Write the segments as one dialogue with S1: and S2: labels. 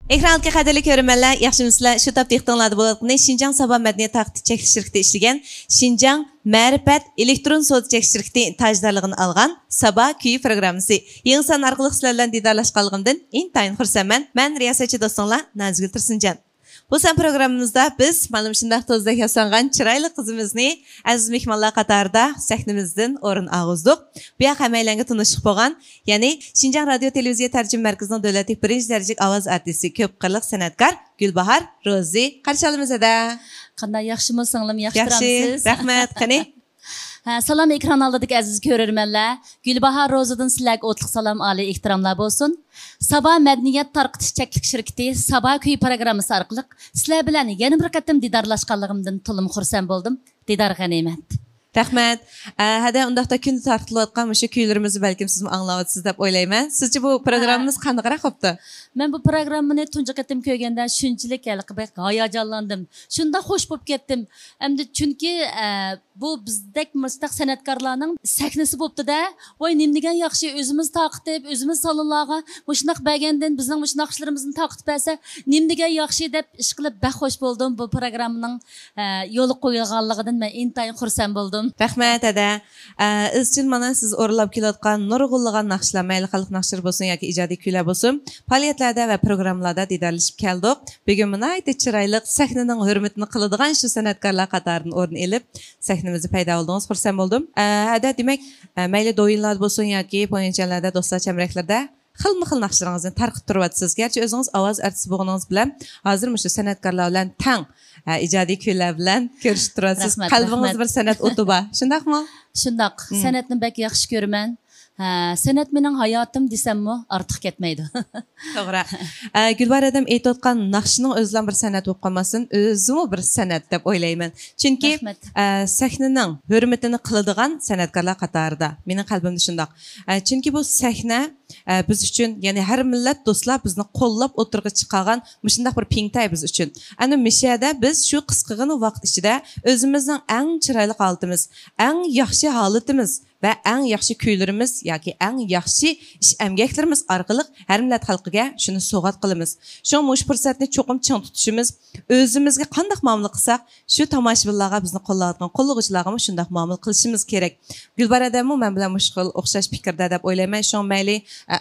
S1: Ekranlıqqa qədərli görünmənlər, yaxşımızlar, şu tapda iqtiqanlarda boladığını Şinjan Sabah Mədəniyyət Taxtı çəkiliş şirkəti işləyən Şinjan Mərifət Elektron Soda çəkiliş şirkəti tajdarlığını alğan Sabah Küyü proqramısı. Yeni san arqılıq sizlərlə didarlaşqanlığımdan intayın xursəmən. Mən riyasətçi dostunlar Nazgül Tursuncan. Bu san programımızda biz malum şundaq tozda yasanğan çıraylı qızımızı əziz mehmanlar qatarda səhnimizdən orun ağızduq. Bu yax əməyləngə tanışıq bolğan, yəni Şinjan Radio Televiziya Tərcüm Mərkəzinin dövləti birinci dərəcəlik avaz artisti, köp qırlıq sənətkar Gülbahar Rozi qarşılığımızda.
S2: Qanday yaxşımı singlim, yaxşıramsınız?
S1: Rəhmət, qani.
S2: Salam ekran aldık aziz görürmenler. Gülbahar Rozi'den sizlerge otluq salam ali ihtiramlar olsun. Sabah Mədəniyyət Tarqıtış çəklik şirketi Sabah Küy programısı arqılıq sizler bilen yeni bir qatim didarlaşqanlığımdan tolum xursam boldum. Didar qəniymət.
S1: Rəhmət. Hədə undaqda күндө tarqılayotqan şu kuylarımızı bəlkə siz anlayatsınız deb oylayman. Sizce bu programımız qanaqarak qopdu?
S2: Ben bu programını tuncu qatim köygəndə şunçilik bək hayacanlandım. Şunda xoş bolup ketdim. Əmdi çünki bu bizdek mustaq sənətkarlarning səhnəsi bolubdu da. Voy nimdigan yaxşı özümüz taqitib, özümüz salonlarga muşnaq bəgəndən bizning muşnaq işlərimizni taqitib bəsə nimdigan yaxşı deb iş qilib bək xoş boldum. Bu programның yolu qoyulğanlığından mən intayın xursam boldum.
S1: Rəhmət ədə. İzçil mana siz oralab kelayotqan nurg'unlagan naqshlar, mayli xalq naqshlar bo'lsin yoki ijodiy kuylar bo'lsin, faoliyatlarda va programmalarda didarlashib keldik. Bugun mana aytdi chiroyli sahnaning hurmatini qiladigan shu san'atkorlar qatoridan o'rin olib, sahnamizda paydo bo'ldingiz, xursand bo'ldim. Әдә demak, mayli do'yinlar bo'lsin yoki poyinchalarda, do'stlar chamraklarda xilma-xil naqshlaringizni tarqib turyapsiz. Garchi o'zingiz ovoz artisti bo'lganingiz bilan hozir shu san'atkorlar bilan tang ijodiy kuylar bilan ko'rishib turasiz. Qalbingiz bir san'at o'ti bor. Shundaqmi?
S2: Shundaq. San'atni bak yaxshi ko'raman. San'at mening hayotim desammi ortiq ketmaydi.
S1: To'g'ri. Gulbar adam aytayotgan naqshning o'zidan bir san'at bo'lib qolmasin, o'zimi bir san'at deb o'ylayman. Chunki sahnaning hurmatini qiladigan san'atkorlar qatorida mening qalbimda shundoq. Chunki bu sahna biz uchun, ya'ni har millat do'stlar bizni qo'llab o'tirg'i chiqargan shundoq bir pingtay biz uchun. Ana mishada biz shu qisqagina vaqt ichida o'zimizning eng chiroyli holatimiz, eng yaxshi holatimiz ve en yaxshi kuylarimiz yoki eng yaxshi ish emgaklarimiz orqali har millat xalqiga shuni sovg'at qilamiz. Shu mush fursatni cho'qim ching tutishimiz, o'zimizga qanday muomala qilsak, shu tomoshabinlarga bizni qo'llayotgan qo'llag'uvchilarga shunday muomala qilishimiz kerak. Gulbar adammi men bilan mushqil o'xshash fikrda deb o'ylayman. Shu mayli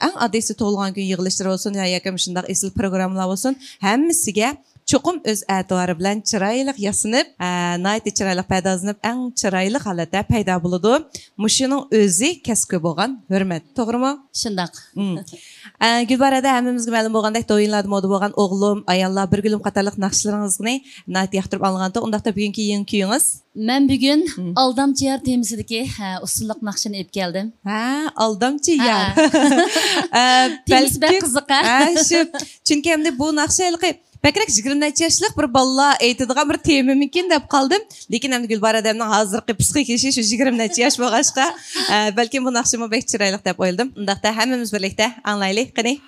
S1: eng oddiysi to'lgan kun yig'ilishlar bo'lsin yoki shunday esil programmalar bo'lsin, hammasiga cho'qim o'z e'tibori bilan chiroyli yasinib, nayt chiroyli paydozinib, eng chiroyli holatda paydo bo'ladi. Mushuning o'zi kasbga bo'lgan hurmat, to'g'rimi?
S2: Shundaq.
S1: Gulbarada hammamizga ma'lum bo'lgandek, do'yinlarda moda bo'lgan o'g'lim, ayollar bir gulim qatorliq naqshlaringizni nayt yoqtirib olganda, undaqda bugungi yangi kuyingiz?
S2: Men bugun Aldamchi yar temisidagi usulliq naqshini olib keldim.
S1: Aldamchi yar.
S2: Balki qiziq.
S1: Shu chunki hamda bu naqshaliqi Pekrak 20 yaşlıq bir balla aytadigan bir tema mümkün deb qaldım. Lekin hamda Gulbar adamning hozirgi psixikasi shu 20 yosh bo'lg'achqa, balki bu naqshimi bek chiroyli deb o'yladim. Undaqda hammamiz birlikda anglaylik, qani.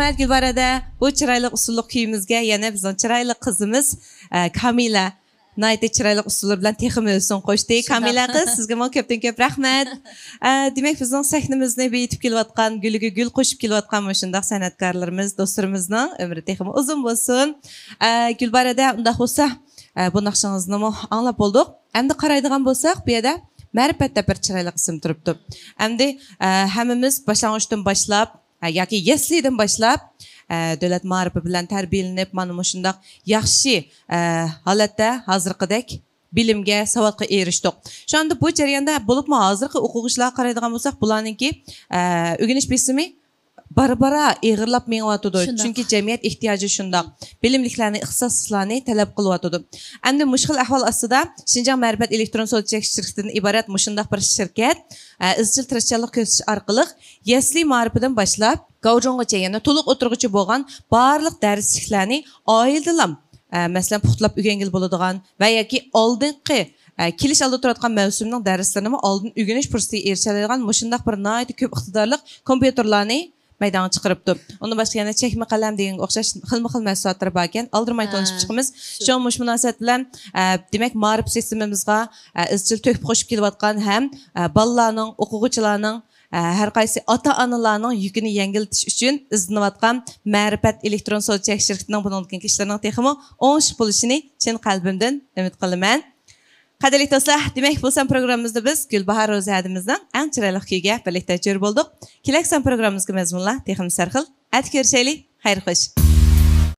S1: Rahmat Gülbarada. Bu chiroyli usulli kuyimizga yana bizning chiroyli qizimiz Kamila Nayte chiroyli usullar bilan texim o'zsin qo'shdi. Kamila qiz, sizga mo ko'pdan ko'p rahmat. Demak, bizning sahnamizni betib kelayotgan, guliga gul qo'shib kelayotgan shunday san'atkorlarimiz, do'stlarimizning umri texim uzun bo'lsin. Gulbarada unda bo'lsa, bu naqshingizni mo anglab bo'ldik. Endi qaraydigan bo'lsak, bu yerda ma'rifatda bir chiroyli qism turibdi. Endi hammamiz boshlang'ishdan boshlab yoki yeslidan boshlab davlat ma'rifi bilan tarbiyalanib, mana shundoq yaxshi holatda hozirgidek bilimga, savodga erishdik. Şu anda bu jarayonda bo'libmi hozirgi o'quvchilarga qaraydigan bo'lsak, bularningki o'rganish besimi bara eg'irlab mengyotidi. Chunki jamiyat ehtiyoji shundoq. Bilimliklarni, ixtisoslarni talab qilyotidi. Endi mushkil ahvol ostida Xinjiang Ma'rifat elektron so'zchilik shirkatidan iborat mushundaq bir shirkat izchil tirishchilik ko'rsatish orqali yasli ma'rifidan boshlab Gavjongacha yana to'liq o'tirg'ichi bo'lgan barliq darsliklarni oildalam masalan puxtlab o'rgangil bo'ladigan va yoki oldingi kelish oldi turadigan mavsumning darslarini oldin o'rganish fursatiga erishadigan mushundaq bir nihoyat ko'p iqtidorli kompyuterlarni maydonga chiqaribdi. Undan boshqa yana chekma qalam degan o'xshash xilma-xil mahsulotlar bor ekan. Aldirmay tanishib chiqamiz. Shu munosabat bilan demak ma'rif sistemamizga izchil to'kib qo'shib kelayotgan ham bolalarning, o'quvchilarning har qaysi ota-onalarning yukini yengiltish uchun izlanayotgan Ma'rifat elektron so'zchilik shirkatining bundan keyingi ishlarining texmi o'ng'ush bo'lishini chin qalbimdan umid qilaman. Qadrli do'stlar, demak bu san programmamizda biz Gulbahor Ro'zadimizning eng chiroyli kuyiga birlikda jo'r bo'ldik. Kelaksan programmamizga mazmunlar texmi sarxil. At ko'rishaylik. Xayr xo'sh.